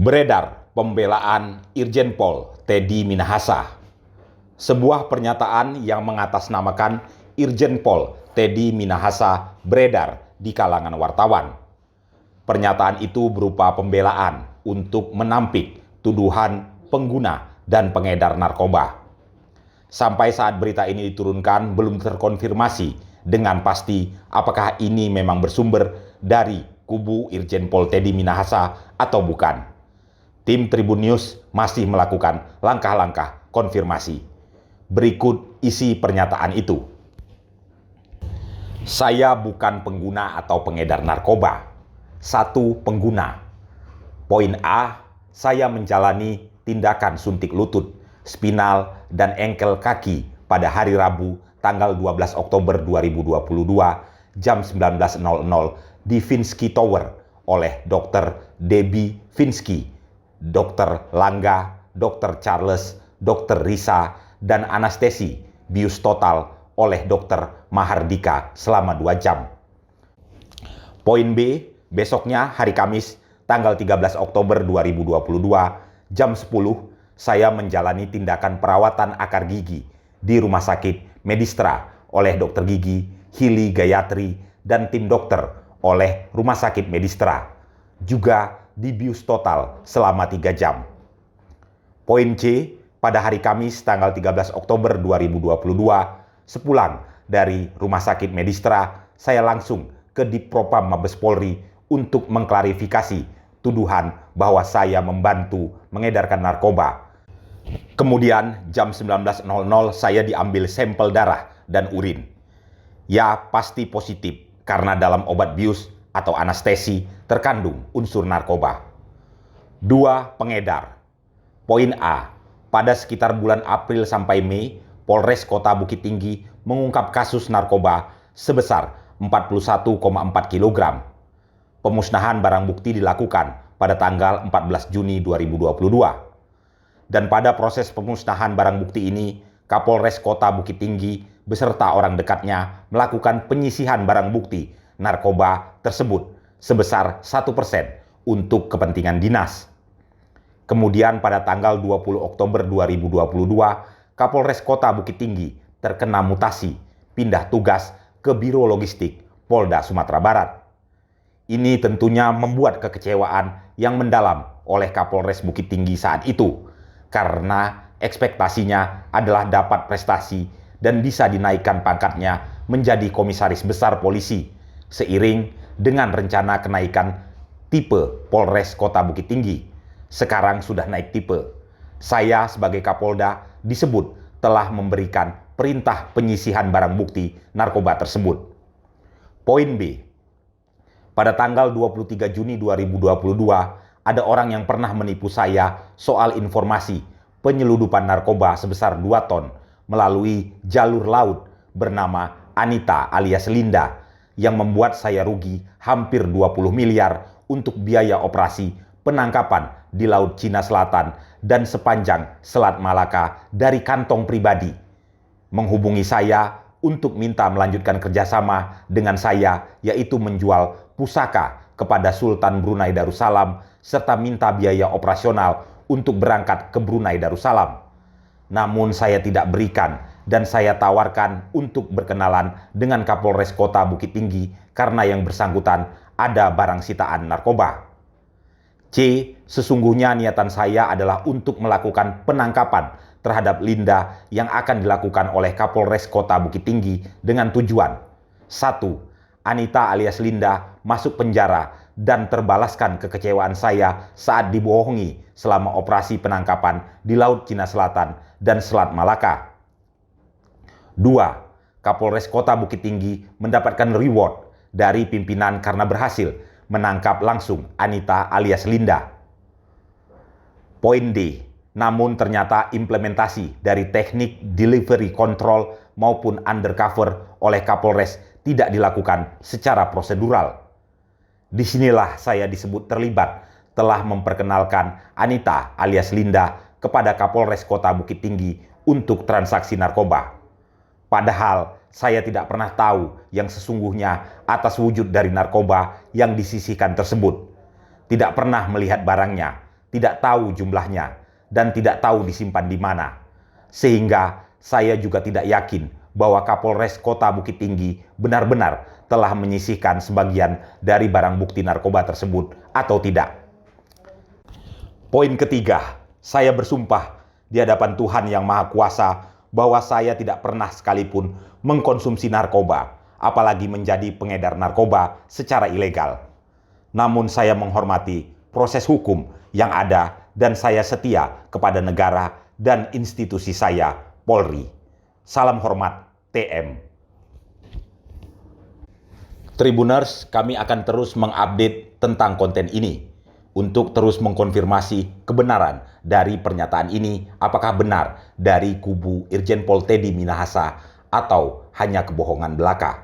Beredar pembelaan Irjen Pol Teddy Minahasa. Sebuah pernyataan yang mengatasnamakan Irjen Pol Teddy Minahasa beredar di kalangan wartawan. Pernyataan itu berupa pembelaan untuk menampik tuduhan pengguna dan pengedar narkoba. Sampai saat berita ini diturunkan belum terkonfirmasi dengan pasti apakah ini memang bersumber dari kubu Irjen Pol Teddy Minahasa atau bukan. Tim Tribun News masih melakukan langkah-langkah konfirmasi. Berikut isi pernyataan itu. Saya bukan pengguna atau pengedar narkoba. 1. Pengguna. Poin A, saya menjalani tindakan suntik lutut, spinal, dan engkel kaki pada hari Rabu tanggal 12 Oktober 2022 jam 19.00 di Finsky Tower oleh Dr. Debbie Finsky, Dr. Langga, Dr. Charles, Dr. Risa, dan anestesi bius total oleh Dr. Mahardika selama 2 jam. Poin B, besoknya hari Kamis tanggal 13 Oktober 2022 jam 10 saya menjalani tindakan perawatan akar gigi di Rumah Sakit Medistra oleh Dr. Gigi Hili Gayatri dan tim dokter oleh Rumah Sakit Medistra, juga di bius total selama 3 jam. Poin C, pada hari Kamis tanggal 13 Oktober 2022, sepulang dari Rumah Sakit Medistra, saya langsung ke Dipropam Mabes Polri untuk mengklarifikasi tuduhan bahwa saya membantu mengedarkan narkoba. Kemudian jam 19.00 saya diambil sampel darah dan urin. Ya, pasti positif karena dalam obat bius atau anestesi terkandung unsur narkoba. 2. Pengedar. Poin A, pada sekitar bulan April sampai Mei, Polres Kota Bukit Tinggi mengungkap kasus narkoba sebesar 41,4 kg. Pemusnahan barang bukti dilakukan pada tanggal 14 Juni 2022. Dan pada proses pemusnahan barang bukti ini, Kapolres Kota Bukit Tinggi beserta orang dekatnya melakukan penyisihan barang bukti narkoba tersebut sebesar 1% untuk kepentingan dinas. Kemudian pada tanggal 20 Oktober 2022, Kapolres Kota Bukit Tinggi terkena mutasi, pindah tugas ke Biro Logistik Polda Sumatera Barat. Ini tentunya membuat kekecewaan yang mendalam oleh Kapolres Bukit Tinggi saat itu, karena ekspektasinya adalah dapat prestasi dan bisa dinaikkan pangkatnya menjadi komisaris besar polisi, seiring dengan rencana kenaikan tipe Polres Kota Bukit Tinggi. Sekarang sudah naik tipe. Saya sebagai Kapolda disebut telah memberikan perintah penyisihan barang bukti narkoba tersebut. Poin B. Pada tanggal 23 Juni 2022, ada orang yang pernah menipu saya soal informasi penyeludupan narkoba sebesar 2 ton melalui jalur laut bernama Anita alias Linda, yang membuat saya rugi hampir 20 miliar untuk biaya operasi penangkapan di Laut Cina Selatan dan sepanjang Selat Malaka dari kantong pribadi. Menghubungi saya untuk minta melanjutkan kerjasama dengan saya, yaitu menjual pusaka kepada Sultan Brunei Darussalam serta minta biaya operasional untuk berangkat ke Brunei Darussalam. Namun saya tidak berikan dan saya tawarkan untuk berkenalan dengan Kapolres Kota Bukit Tinggi karena yang bersangkutan ada barang sitaan narkoba. C. Sesungguhnya niatan saya adalah untuk melakukan penangkapan terhadap Linda yang akan dilakukan oleh Kapolres Kota Bukit Tinggi dengan tujuan 1. Anita alias Linda masuk penjara dan terbalaskan kekecewaan saya saat dibohongi selama operasi penangkapan di Laut Cina Selatan dan Selat Malaka. 2. Kapolres Kota Bukit Tinggi mendapatkan reward dari pimpinan karena berhasil menangkap langsung Anita alias Linda. Poin D. Namun ternyata implementasi dari teknik delivery control maupun undercover oleh Kapolres tidak dilakukan secara prosedural. Disinilah saya disebut terlibat telah memperkenalkan Anita alias Linda kepada Kapolres Kota Bukit Tinggi untuk transaksi narkoba. Padahal saya tidak pernah tahu yang sesungguhnya atas wujud dari narkoba yang disisihkan tersebut. Tidak pernah melihat barangnya, tidak tahu jumlahnya dan tidak tahu disimpan di mana. Sehingga saya juga tidak yakin bahwa Kapolres Kota Bukit Tinggi benar-benar telah menyisihkan sebagian dari barang bukti narkoba tersebut atau tidak. Poin ketiga, saya bersumpah di hadapan Tuhan Yang Maha Kuasa bahwa saya tidak pernah sekalipun mengkonsumsi narkoba, apalagi menjadi pengedar narkoba secara ilegal. Namun saya menghormati proses hukum yang ada dan saya setia kepada negara dan institusi saya, Polri. Salam hormat, TM. Tribuners, kami akan terus mengupdate tentang konten ini untuk terus mengkonfirmasi kebenaran dari pernyataan ini, apakah benar dari kubu Irjen Pol Teddy Minahasa atau hanya kebohongan belaka.